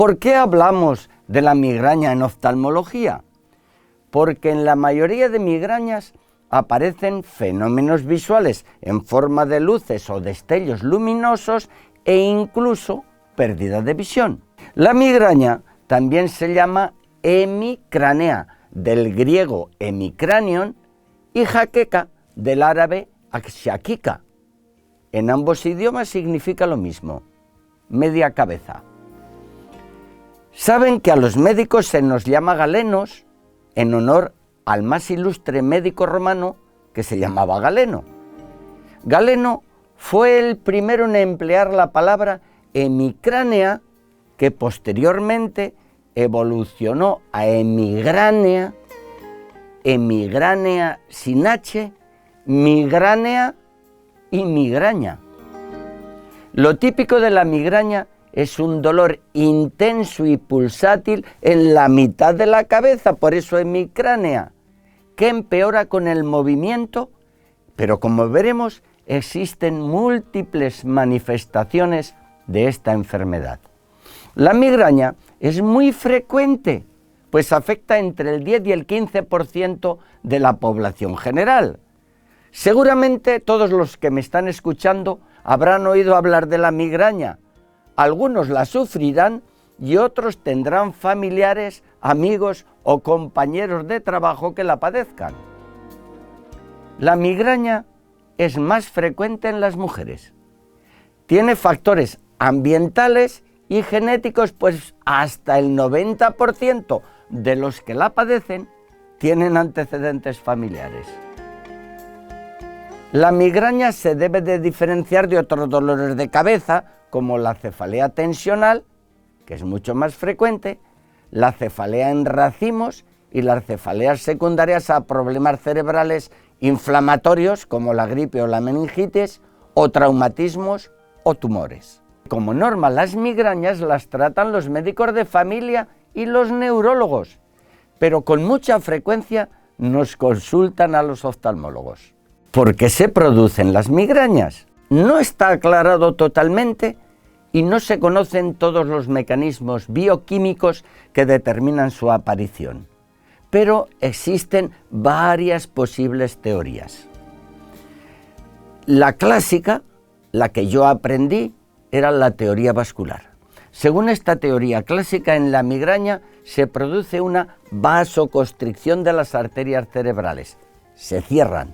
¿Por qué hablamos de la migraña en oftalmología? Porque en la mayoría de migrañas aparecen fenómenos visuales en forma de luces o destellos luminosos e incluso pérdida de visión. La migraña también se llama hemicránea, del griego hemicranion, y jaqueca, del árabe akshaquika. En ambos idiomas significa lo mismo, media cabeza. Saben que a los médicos se nos llama galenos en honor al más ilustre médico romano que se llamaba Galeno. Galeno fue el primero en emplear la palabra hemicránea, que posteriormente evolucionó a hemigránea, hemigránea sin H, migránea y migraña. Lo típico de la migraña es un dolor intenso y pulsátil en la mitad de la cabeza, por eso hemicránea, que empeora con el movimiento, pero como veremos, existen múltiples manifestaciones de esta enfermedad. La migraña es muy frecuente, pues afecta entre el 10 y el 15% de la población general. Seguramente todos los que me están escuchando habrán oído hablar de la migraña. Algunos la sufrirán y otros tendrán familiares, amigos o compañeros de trabajo que la padezcan. La migraña es más frecuente en las mujeres. Tiene factores ambientales y genéticos, pues hasta el 90% de los que la padecen tienen antecedentes familiares. La migraña se debe de diferenciar de otros dolores de cabeza, como la cefalea tensional, que es mucho más frecuente, la cefalea en racimos y las cefaleas secundarias a problemas cerebrales inflamatorios, como la gripe o la meningitis, o traumatismos o tumores. Como norma, las migrañas las tratan los médicos de familia y los neurólogos, pero con mucha frecuencia nos consultan a los oftalmólogos. ¿Por qué se producen las migrañas? No está aclarado totalmente y no se conocen todos los mecanismos bioquímicos que determinan su aparición, pero existen varias posibles teorías. La clásica, la que yo aprendí, era la teoría vascular. Según esta teoría clásica, en la migraña se produce una vasoconstricción de las arterias cerebrales. Se cierran.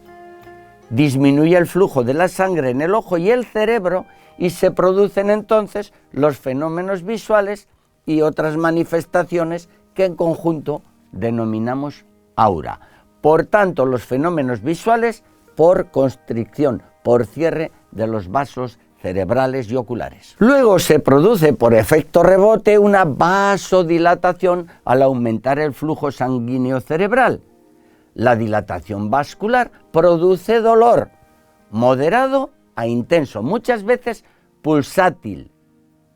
Disminuye el flujo de la sangre en el ojo y el cerebro y se producen entonces los fenómenos visuales y otras manifestaciones que en conjunto denominamos aura. Por tanto, los fenómenos visuales por constricción, por cierre de los vasos cerebrales y oculares. Luego se produce por efecto rebote una vasodilatación al aumentar el flujo sanguíneo cerebral. La dilatación vascular produce dolor moderado a intenso, muchas veces pulsátil,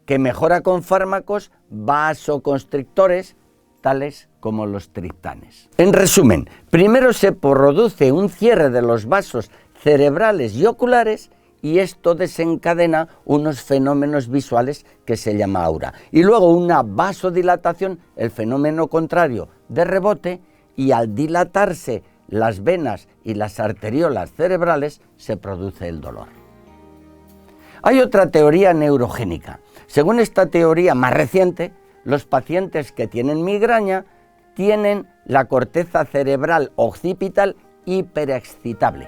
que mejora con fármacos vasoconstrictores, tales como los triptanes. En resumen, primero se produce un cierre de los vasos cerebrales y oculares y esto desencadena unos fenómenos visuales que se llama aura. Y luego una vasodilatación, el fenómeno contrario de rebote, y al dilatarse las venas y las arteriolas cerebrales se produce el dolor. Hay otra teoría neurogénica. Según esta teoría más reciente, los pacientes que tienen migraña tienen la corteza cerebral occipital hiperexcitable.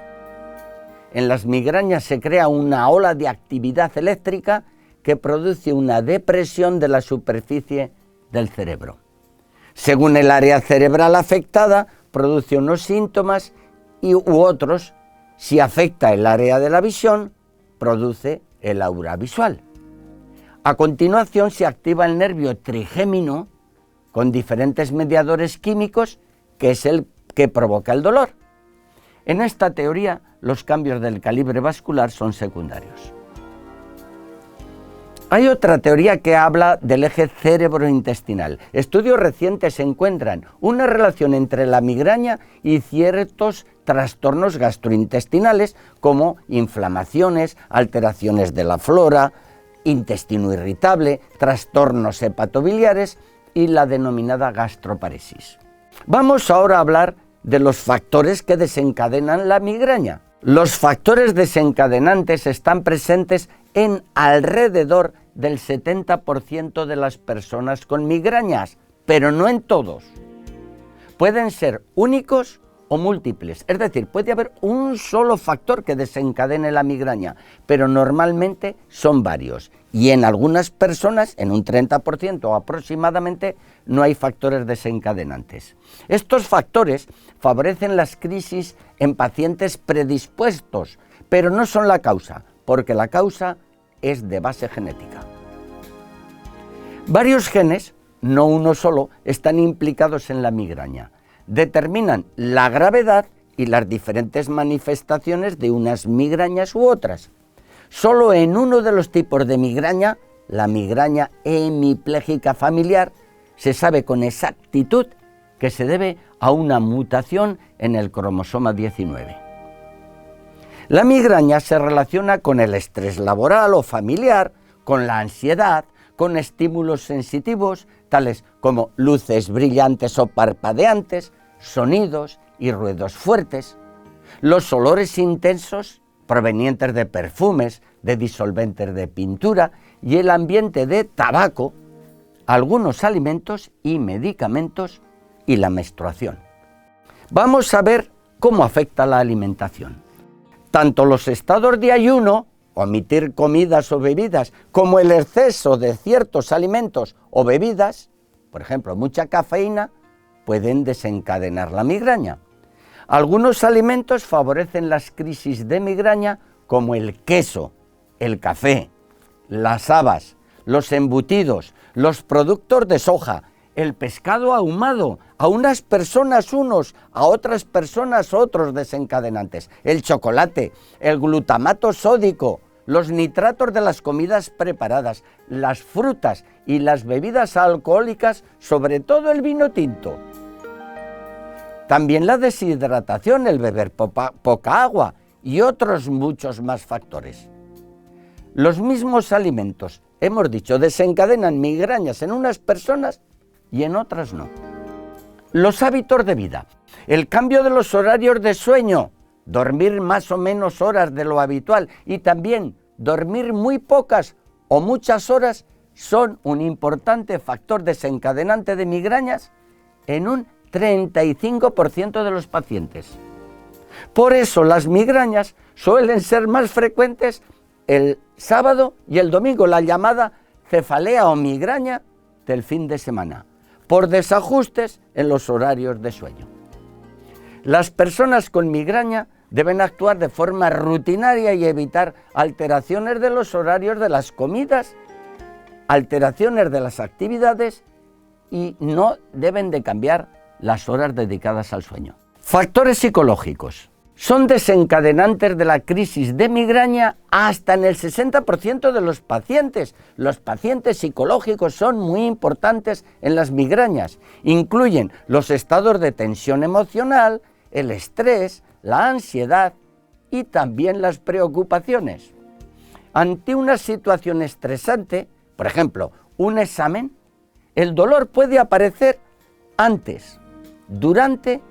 En las migrañas se crea una ola de actividad eléctrica que produce una depresión de la superficie del cerebro. Según el área cerebral afectada, produce unos síntomas u otros. Si afecta el área de la visión, produce el aura visual. A continuación se activa el nervio trigémino con diferentes mediadores químicos, que es el que provoca el dolor. En esta teoría, los cambios del calibre vascular son secundarios. Hay otra teoría que habla del eje cerebrointestinal. Estudios recientes encuentran una relación entre la migraña y ciertos trastornos gastrointestinales como inflamaciones, alteraciones de la flora, intestino irritable, trastornos hepatobiliares y la denominada gastroparesis. Vamos ahora a hablar de los factores que desencadenan la migraña. Los factores desencadenantes están presentes en alrededor del 70% de las personas con migrañas, pero no en todos. Pueden ser únicos o múltiples, es decir, puede haber un solo factor que desencadene la migraña, pero normalmente son varios. Y en algunas personas, en un 30% aproximadamente, no hay factores desencadenantes. Estos factores favorecen las crisis en pacientes predispuestos, pero no son la causa, porque la causa es de base genética. Varios genes, no uno solo, están implicados en la migraña. Determinan la gravedad y las diferentes manifestaciones de unas migrañas u otras. Solo en uno de los tipos de migraña, la migraña hemipléjica familiar, se sabe con exactitud que se debe a una mutación en el cromosoma 19. La migraña se relaciona con el estrés laboral o familiar, con la ansiedad, con estímulos sensitivos, tales como luces brillantes o parpadeantes, sonidos y ruidos fuertes, los olores intensos provenientes de perfumes, de disolventes de pintura y el ambiente de tabaco, algunos alimentos y medicamentos y la menstruación. Vamos a ver cómo afecta la alimentación. Tanto los estados de ayuno, omitir comidas o bebidas, como el exceso de ciertos alimentos o bebidas, por ejemplo, mucha cafeína, pueden desencadenar la migraña. Algunos alimentos favorecen las crisis de migraña, como el queso, el café, las habas, los embutidos, los productos de soja, el pescado ahumado, a unas personas unos, a otras personas otros desencadenantes, el chocolate, el glutamato sódico, los nitratos de las comidas preparadas, las frutas y las bebidas alcohólicas, sobre todo el vino tinto. También la deshidratación, el beber poca agua y otros muchos más factores. Los mismos alimentos, hemos dicho, desencadenan migrañas en unas personas y en otras no. Los hábitos de vida, el cambio de los horarios de sueño, dormir más o menos horas de lo habitual y también dormir muy pocas o muchas horas son un importante factor desencadenante de migrañas en un 35% de los pacientes. Por eso las migrañas suelen ser más frecuentes el sábado y el domingo, la llamada cefalea o migraña del fin de semana, por desajustes en los horarios de sueño. Las personas con migraña deben actuar de forma rutinaria y evitar alteraciones de los horarios de las comidas, alteraciones de las actividades y no deben de cambiar las horas dedicadas al sueño. Factores psicológicos. Son desencadenantes de la crisis de migraña hasta en el 60% de los pacientes. Los pacientes psicológicos son muy importantes en las migrañas. Incluyen los estados de tensión emocional, el estrés, la ansiedad y también las preocupaciones. Ante una situación estresante, por ejemplo, un examen, el dolor puede aparecer antes, durante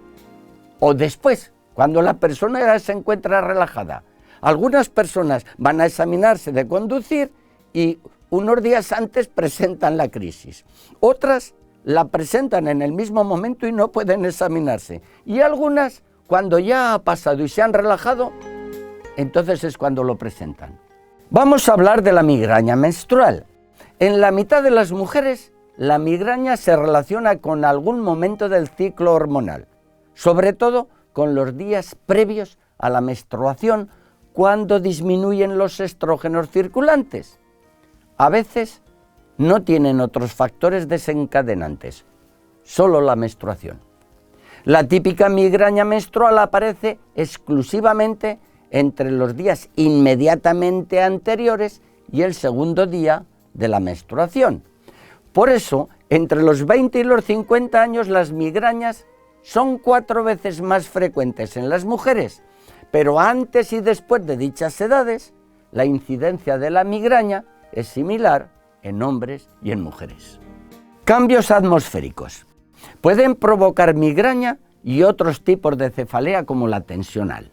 o después, cuando la persona ya se encuentra relajada. Algunas personas van a examinarse de conducir y unos días antes presentan la crisis. Otras la presentan en el mismo momento y no pueden examinarse. Y algunas, cuando ya ha pasado y se han relajado, entonces es cuando lo presentan. Vamos a hablar de la migraña menstrual. En la mitad de las mujeres, la migraña se relaciona con algún momento del ciclo hormonal, sobre todo con los días previos a la menstruación, cuando disminuyen los estrógenos circulantes. A veces no tienen otros factores desencadenantes, solo la menstruación. La típica migraña menstrual aparece exclusivamente entre los días inmediatamente anteriores y el segundo día de la menstruación. Por eso, entre los 20 y los 50 años las migrañas son 4 veces más frecuentes en las mujeres, pero antes y después de dichas edades, la incidencia de la migraña es similar en hombres y en mujeres. Cambios atmosféricos. Pueden provocar migraña y otros tipos de cefalea como la tensional.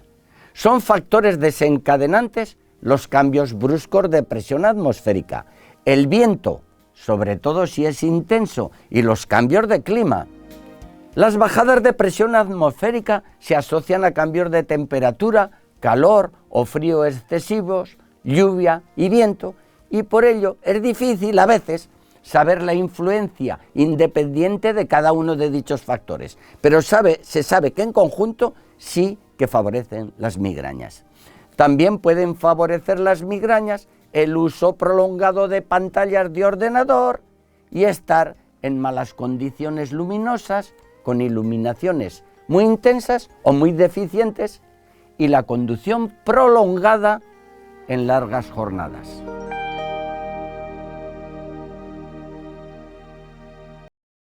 Son factores desencadenantes los cambios bruscos de presión atmosférica, el viento, sobre todo si es intenso, y los cambios de clima. Las bajadas de presión atmosférica se asocian a cambios de temperatura, calor o frío excesivos, lluvia y viento, y por ello es difícil a veces saber la influencia independiente de cada uno de dichos factores, pero se sabe que en conjunto sí que favorecen las migrañas. También pueden favorecer las migrañas el uso prolongado de pantallas de ordenador y estar en malas condiciones luminosas, con iluminaciones muy intensas o muy deficientes, y la conducción prolongada en largas jornadas.